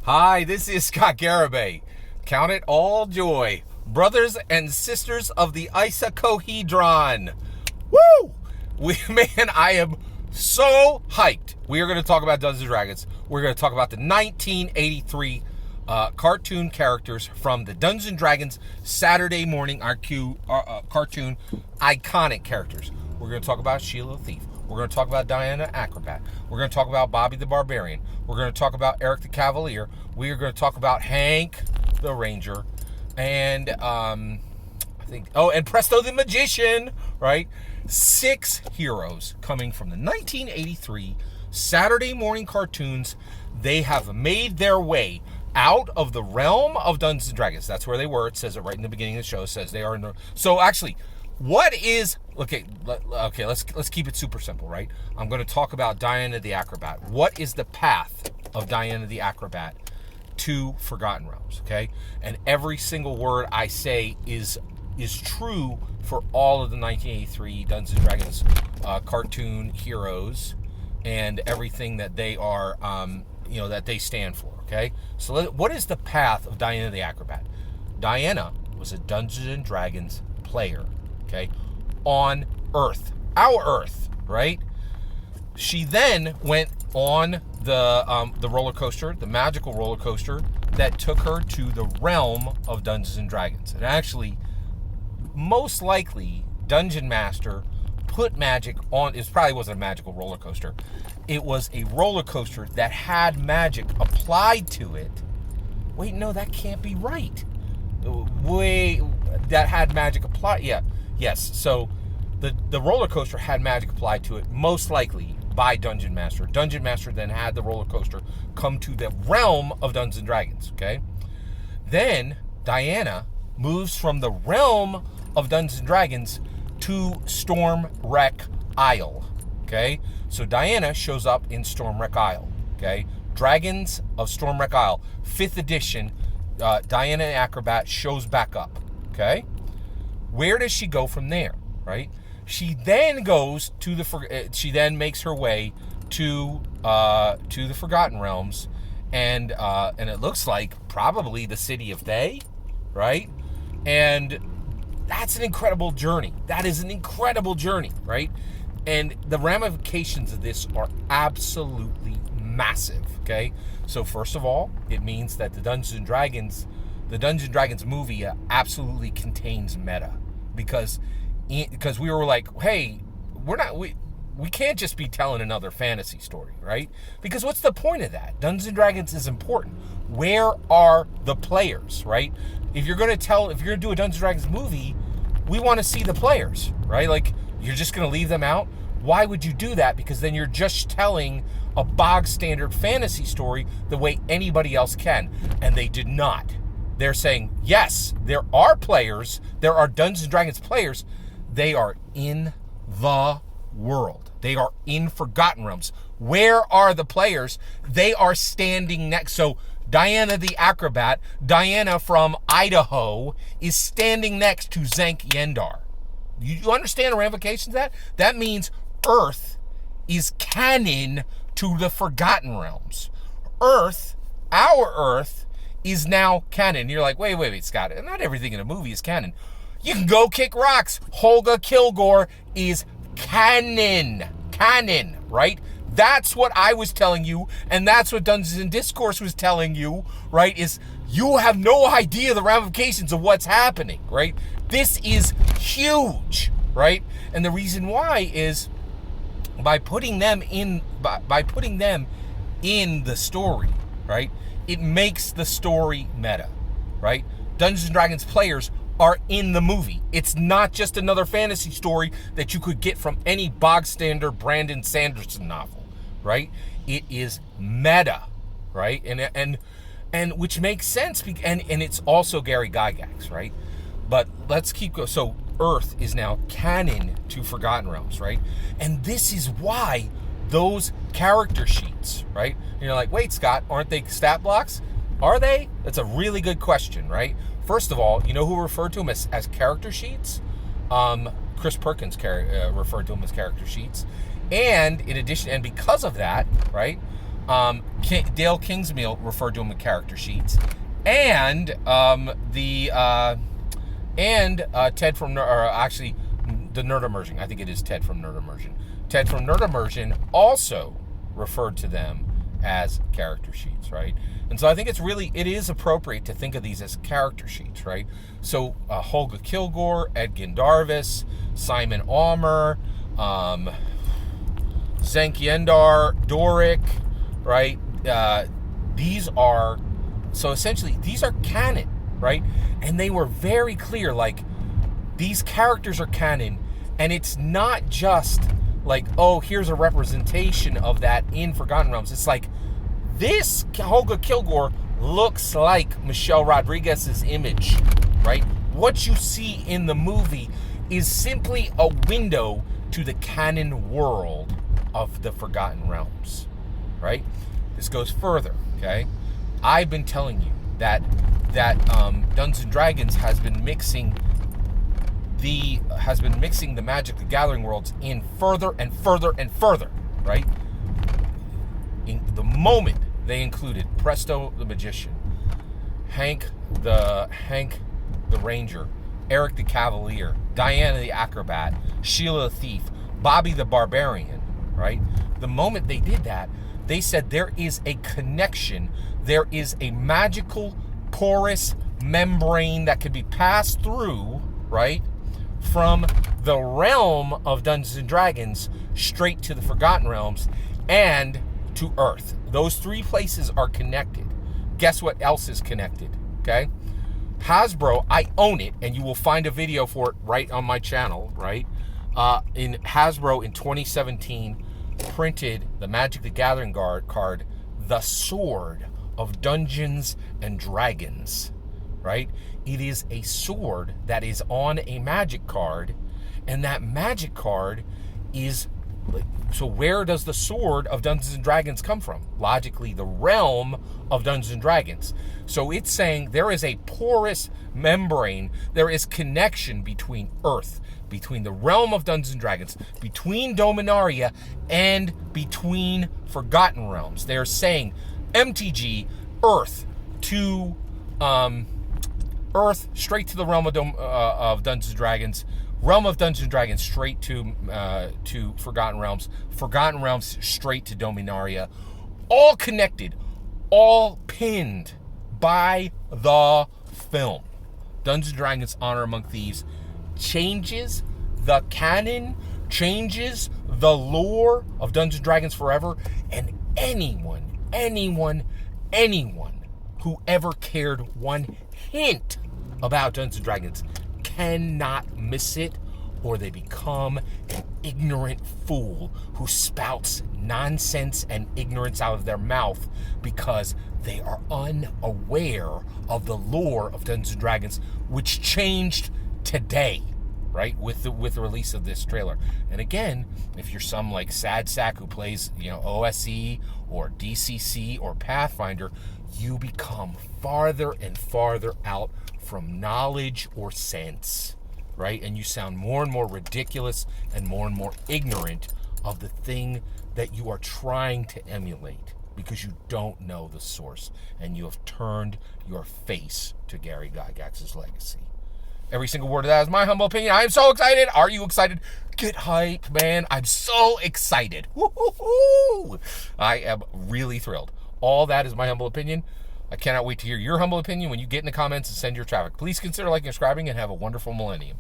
Hi, this is Scott Garibay. Count it all joy. Brothers and sisters of the isocohedron. Woo! Man, I am so hyped. We are going to talk about Dungeons & Dragons. We're going to talk about the 1983 cartoon characters from the Dungeons & Dragons Saturday morning cartoon iconic characters. We're going to talk about Sheila the Thief. We're going to talk about Diana Acrobat. We're going to talk about Bobbie the Barbarian. We're going to talk about Eric the Cavalier. We are going to talk about Hank the Ranger. And and Presto the Magician, right? 6 heroes coming from the 1983 Saturday morning cartoons. They have made their way out of the realm of Dungeons & Dragons. That's where they were. It says it right in the beginning of the show. It says they are in the... So actually... What is okay? Let's keep it super simple, right? I'm going to talk about Diana the Acrobat. What is the path of Diana the Acrobat to Forgotten Realms? Okay, and every single word I say is true for all of the 1983 Dungeons & Dragons cartoon heroes and everything that they are, that they stand for. Okay, so what is the path of Diana the Acrobat? Diana was a Dungeons & Dragons player. Okay, on Earth, our Earth, right? She then went on the roller coaster, the magical roller coaster that took her to the realm of Dungeons and Dragons. And actually, most likely, Dungeon Master put magic on. It probably wasn't a magical roller coaster. It was a roller coaster that had magic applied to it. Wait, no, that can't be right. That had magic applied. Yeah. Yes, so the roller coaster had magic applied to it, most likely by Dungeon Master. Dungeon Master then had the roller coaster come to the realm of Dungeons and Dragons, okay? Then Diana moves from the realm of Dungeons and Dragons to Stormwreck Isle, okay? So Diana shows up in Stormwreck Isle, okay? Dragons of Stormwreck Isle, 5th edition, Diana Acrobat shows back up, okay? Where does she go from there, right? She then goes to she then makes her way to the Forgotten Realms, and it looks like probably the city of Thay, right? And that's an incredible journey. That is an incredible journey, right? And the ramifications of this are absolutely massive, okay? So first of all, it means that the Dungeons & Dragons movie absolutely contains meta. Because we were like, hey, we can't just be telling another fantasy story, right? Because what's the point of that? Dungeons and Dragons is important. Where are the players, right? If you're gonna do a Dungeons and Dragons movie, we want to see the players, right? Like, you're just gonna leave them out? Why would you do that? Because then you're just telling a bog standard fantasy story the way anybody else can, and they did not. They're saying, yes, there are players. There are Dungeons & Dragons players. They are in the world. They are in Forgotten Realms. Where are the players? They are standing next. So Diana the Acrobat, Diana from Idaho, is standing next to Zank Yendar. You understand the ramifications of that? That means Earth is canon to the Forgotten Realms. Earth, our Earth, is now canon. You're like, wait, Scott, not everything in a movie is canon. You can go kick rocks. Holga Kilgore is canon, right? That's what I was telling you, and that's what Dungeons and Discourse was telling you, right? Is you have no idea the ramifications of what's happening, right? This is huge, right? And the reason why is by putting them in the story, right? It makes the story meta, right? Dungeons & Dragons players are in the movie. It's not just another fantasy story that you could get from any bog standard Brandon Sanderson novel, right? It is meta, right? And which makes sense, and it's also Gary Gygax, right? But let's keep going. So Earth is now canon to Forgotten Realms, right? And this is why those character sheets, right? And you're like, wait, Scott, aren't they stat blocks? Are they? That's a really good question, right? First of all, you know who referred to them as character sheets? Chris Perkins referred to them as character sheets. And in addition, and because of that, right, Dale Kingsmill referred to him in character sheets, and Ted from actually the Nerd Immersion. I think it is Ted from Nerd Immersion. Ted from Nerd Immersion also referred to them as character sheets, right? And so I think it is appropriate to think of these as character sheets, right? So Holga Kilgore, Ed Gendarvis, Simon Aumer, Zenkiendar, Doric, right? These are canon, right? And they were very clear, like, these characters are canon, and it's not just like, oh, here's a representation of that in Forgotten Realms. It's like, this Holga Kilgore looks like Michelle Rodriguez's image, right? What you see in the movie is simply a window to the canon world of the Forgotten Realms, right? This goes further, okay? I've been telling you that Dungeons & Dragons has been mixing the Magic the Gathering worlds in further and further and further, right? In the moment they included Presto the Magician, Hank the Ranger, Eric the Cavalier, Diana the Acrobat, Sheila the Thief, Bobbie the Barbarian, right? The moment they did that, they said there is a connection, there is a magical porous membrane that could be passed through, right, from the realm of Dungeons & Dragons straight to the Forgotten Realms and to Earth. Those three places are connected. Guess what else is connected, okay? Hasbro, I own it, and you will find a video for it right on my channel, right? In Hasbro in 2017 printed the Magic the Gathering card, The Sword of Dungeons and Dragons, right? It is a sword that is on a magic card, and that magic card is, so where does the sword of Dungeons and Dragons come from? Logically, the realm of Dungeons and Dragons. So it's saying there is a porous membrane, there is connection between Earth, between the realm of Dungeons and Dragons, between Dominaria, and between Forgotten Realms. They're saying MTG, Earth to Earth straight to the realm of Dungeons and Dragons, realm of Dungeons and Dragons straight to Forgotten Realms, Forgotten Realms straight to Dominaria, all connected, all pinned by the film. Dungeons and Dragons Honor Among Thieves changes the canon, changes the lore of Dungeons and Dragons forever, and anyone who ever cared one hint about Dungeons and Dragons cannot miss it, or they become an ignorant fool who spouts nonsense and ignorance out of their mouth because they are unaware of the lore of Dungeons and Dragons, which changed today, right, with the release of this trailer. And again, if you're some like sad sack who plays, OSE or DCC or Pathfinder, you become farther and farther out from knowledge or sense, right? And you sound more and more ridiculous and more ignorant of the thing that you are trying to emulate because you don't know the source and you have turned your face to Gary Gygax's legacy. Every single word of that is my humble opinion. I am so excited. Are you excited? Get hype, man. I'm so excited. Woo-hoo-hoo. I am really thrilled. All that is my humble opinion. I cannot wait to hear your humble opinion when you get in the comments and send your traffic. Please consider liking and subscribing and have a wonderful millennium.